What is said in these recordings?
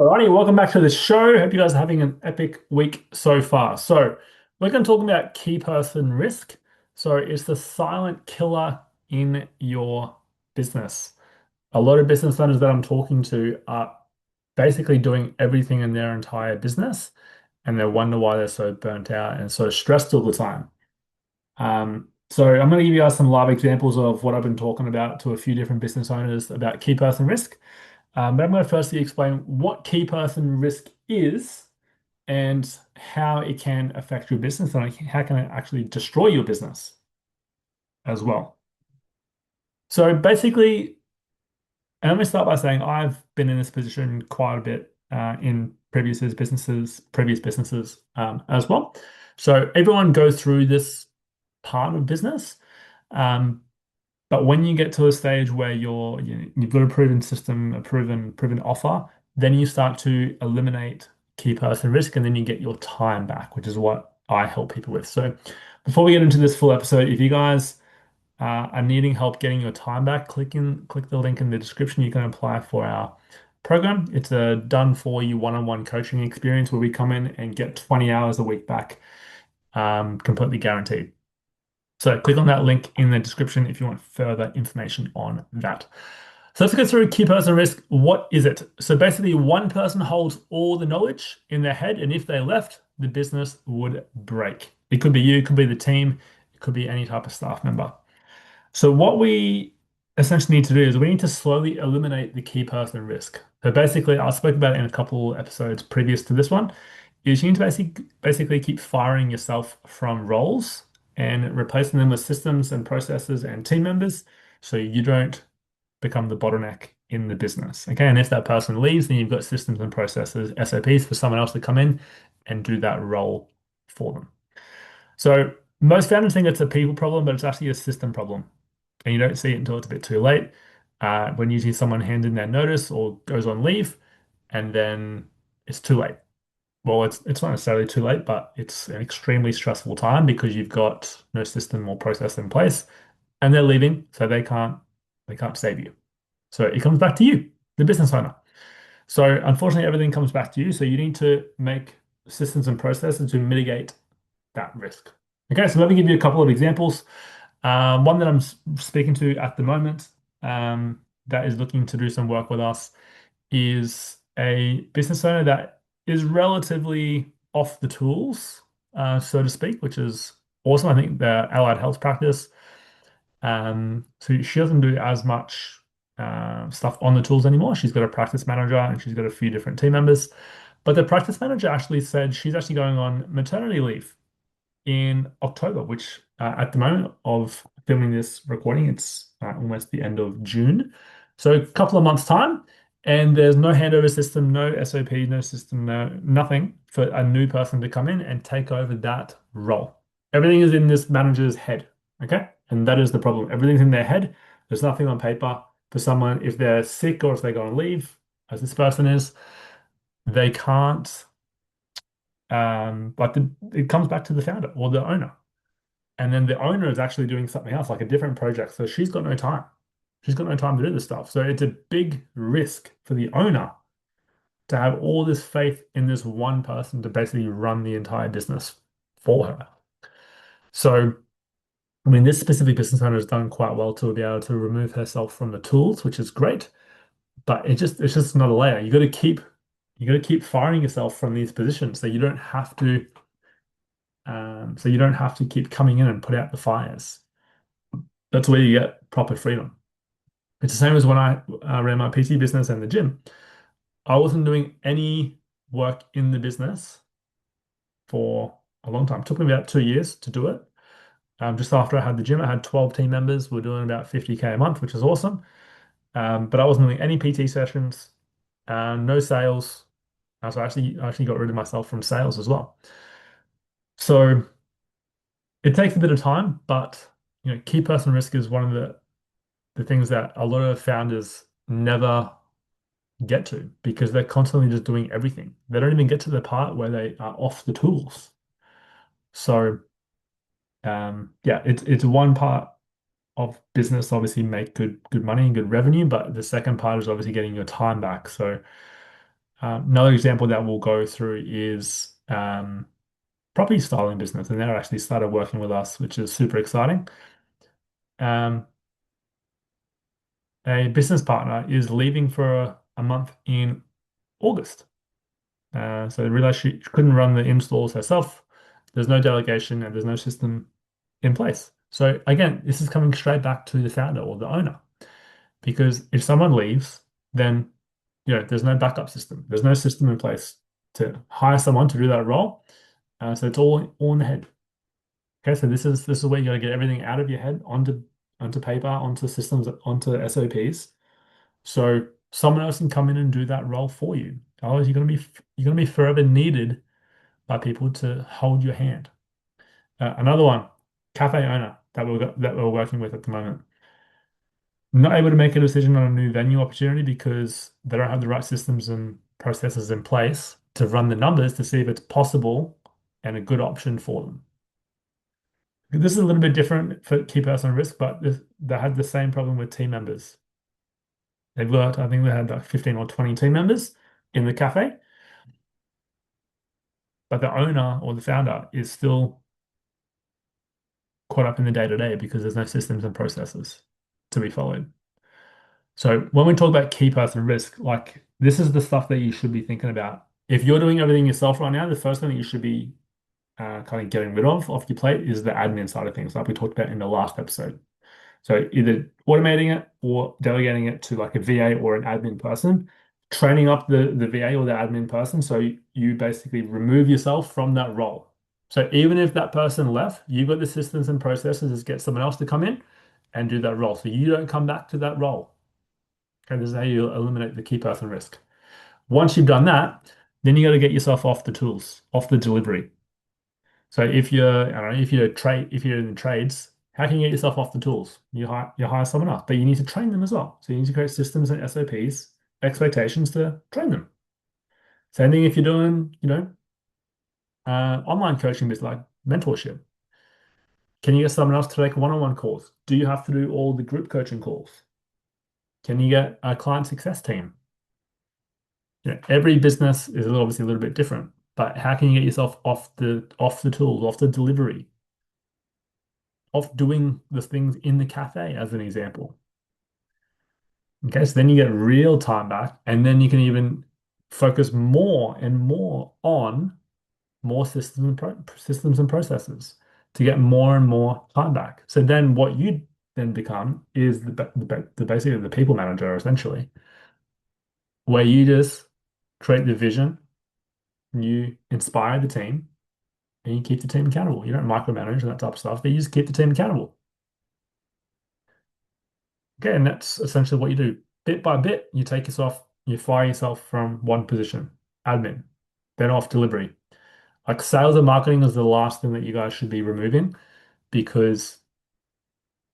Alrighty, welcome back to the show. Hope you guys are having an epic week so far. We're going to talk about key person risk. It's the silent killer in your business. A lot of business owners that I'm talking to are basically doing everything in their entire business, and they wonder why they're so burnt out and so stressed all the time. I'm going to give you guys some live examples of what I've been talking about to a few different business owners about key person risk. But I'm going to firstly explain what key person risk is and how it can affect your business and how can it actually destroy your business as well. So basically, and let me start by saying I've been in this position quite a bit in previous businesses as well. So everyone goes through this part of business. Um, But when you get to a stage where you've got a proven system, a proven offer, then you start to eliminate key person risk, and then you get your time back, which is what I help people with. So before we get into this full episode, if you guys are needing help getting your time back, click the link in the description. You can apply for our program. It's a done for you one-on-one coaching experience where we come in and get 20 hours a week back, completely guaranteed. So click on that link in the description if you want further information on that. So let's go through key person risk. What is it? So basically, one person holds all the knowledge in their head, and if they left, the business would break. It could be you, it could be the team, it could be any type of staff member. So what we essentially need to do is we need to slowly eliminate the key person risk. So basically, I spoke about it in a couple episodes previous to this one, is you need to basically keep firing yourself from roles and replacing them with systems and processes and team members so you don't become the bottleneck in the business. Okay, and if that person leaves, then you've got systems and processes, SOPs for someone else to come in and do that role for them. So most founders think it's a people problem, but it's actually a system problem. And you don't see it until it's a bit too late. When you see someone hand in their notice or goes on leave, and then it's too late. Well, it's not necessarily too late, but it's an extremely stressful time because you've got no system or process in place, and they're leaving, so they can't save you. So it comes back to you, the business owner. So unfortunately, everything comes back to you. So you need to make systems and processes to mitigate that risk. Okay, so let me give you a couple of examples. One that I'm speaking to at the moment that is looking to do some work with us is a business owner that is relatively off the tools, so to speak, which is awesome. I think the allied health practice. So she doesn't do as much stuff on the tools anymore. She's got a practice manager and she's got a few different team members. But the practice manager actually said she's actually going on maternity leave in October, which at the moment of filming this recording, it's almost the end of June. So a couple of months' time, and there's no handover system, no SOP, no system, no nothing for a new person to come in and take over that role. Everything is in this manager's head, okay? And that is the problem. Everything's in their head. There's nothing on paper for someone. If they're sick or if they go on leave, as this person is, they can't it comes back to the founder or the owner. And then the owner is actually doing something else, like a different project. So she's got no time. She's got no time to do this stuff. So it's a big risk for the owner to have all this faith in this one person to basically run the entire business for her. So, I mean, this specific business owner has done quite well to be able to remove herself from the tools, which is great. But it's just not a layer. You got to keep firing yourself from these positions so you don't have to keep coming in and put out the fires. That's where you get proper freedom. It's the same as when I ran my PT business and the gym. I wasn't doing any work in the business for a long time. It took me about 2 years to do it. Just after I had the gym, I had 12 team members. We're doing about 50K a month, which is awesome. But I wasn't doing any PT sessions, no sales. So I actually got rid of myself from sales as well. So it takes a bit of time, but key person risk is one of the things that a lot of founders never get to because they're constantly just doing everything. They don't even get to the part where they are off the tools. So yeah, it's one part of business, obviously make good money and good revenue, but the second part is obviously getting your time back. So Another example that we'll go through is property styling business, and they're actually started working with us, which is super exciting. Um, a business partner is leaving for a month in August. So they realized she couldn't run the installs herself. There's no delegation and there's no system in place. So again, this is coming straight back to the founder or the owner, because if someone leaves, then there's no backup system. There's no system in place to hire someone to do that role. So it's all in the head. Okay, so this is where you got to get everything out of your head onto paper, onto systems, onto SOPs. So someone else can come in and do that role for you. Otherwise, you're gonna be forever needed by people to hold your hand. Another one, cafe owner that we're working with at the moment, not able to make a decision on a new venue opportunity because they don't have the right systems and processes in place to run the numbers to see if it's possible and a good option for them. This is a little bit different for key person risk, but they had the same problem with team members. I think they had like 15 or 20 team members in the cafe, but the owner or the founder is still caught up in the day to day because there's no systems and processes to be followed. So when we talk about key person risk, like this is the stuff that you should be thinking about. If you're doing everything yourself right now, the first thing that you should be kind of getting rid of off your plate is the admin side of things, like we talked about in the last episode. So either automating it or delegating it to like a VA or an admin person, training up the VA or the admin person. So you basically remove yourself from that role. So even if that person left, you've got the systems and processes to get someone else to come in and do that role. So you don't come back to that role. Okay, this is how you eliminate the key person risk. Once you've done that, then you got to get yourself off the tools, off the delivery. So I don't know, if you're in the trades, how can you get yourself off the tools? You hire someone else, but you need to train them as well. So you need to create systems and SOPs, expectations to train them. Same thing if you're doing, online coaching, bits like mentorship. Can you get someone else to take one-on-one calls? Do you have to do all the group coaching calls? Can you get a client success team? Every business is obviously a little bit different, but how can you get yourself off the tools, off the delivery, off doing the things in the cafe, as an example? Okay, so then you get real time back, and then you can even focus more and more on more systems and processes to get more and more time back. So then what you then become is basically the people manager, essentially, where you just create the vision, you inspire the team, and you keep the team accountable. You don't micromanage and that type of stuff, but you just keep the team accountable. Okay, and that's essentially what you do. Bit by bit, you fire yourself from one position, admin, then off delivery. Like sales and marketing is the last thing that you guys should be removing because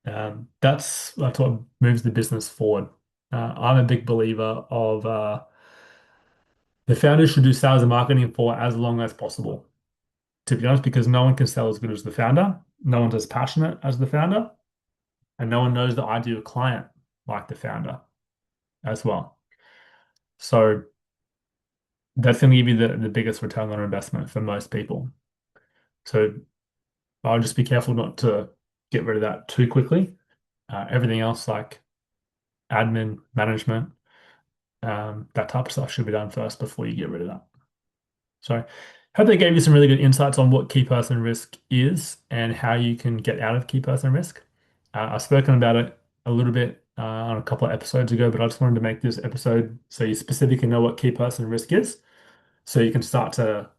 that's what moves the business forward. I'm a big believer of the founders should do sales and marketing for as long as possible, to be honest, because no one can sell as good as the founder, no one's as passionate as the founder, and no one knows the ideal client like the founder as well. So that's going to give you the biggest return on investment for most people. So I'll just be careful not to get rid of that too quickly. Everything else like admin, management, that type of stuff should be done first before you get rid of that. So hope they gave you some really good insights on what key person risk is and how you can get out of key person risk. I've spoken about it a little bit on a couple of episodes ago, but I just wanted to make this episode so you specifically know what key person risk is, so you can start to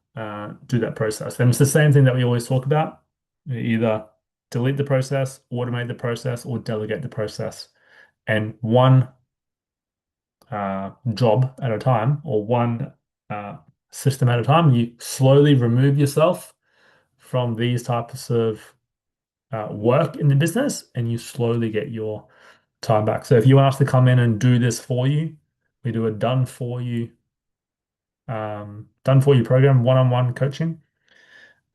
do that process. And it's the same thing that we always talk about. You either delete the process, automate the process, or delegate the process. And one job at a time or one uh, system at a time, you slowly remove yourself from these types of work in the business and you slowly get your time back. So if you want us to come in and do this for you, we do a done for you program, one-on-one coaching,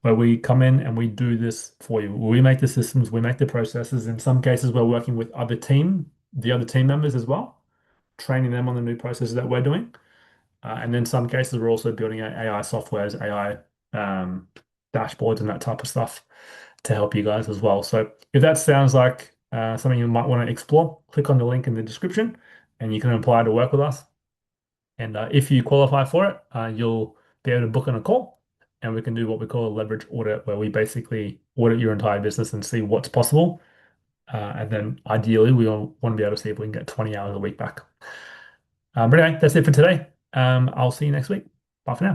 where we come in and we do this for you. We make the systems, we make the processes. In some cases, we're working with the other team members as well, training them on the new processes that we're doing. And in some cases, we're also building out AI softwares, AI um, dashboards, and that type of stuff to help you guys as well. So if that sounds like something you might want to explore, click on the link in the description and you can apply to work with us. And if you qualify for it, you'll be able to book on a call and we can do what we call a leverage audit, where we basically audit your entire business and see what's possible. And then ideally, we all want to be able to see if we can get 20 hours a week back. But anyway, that's it for today. I'll see you next week. Bye for now.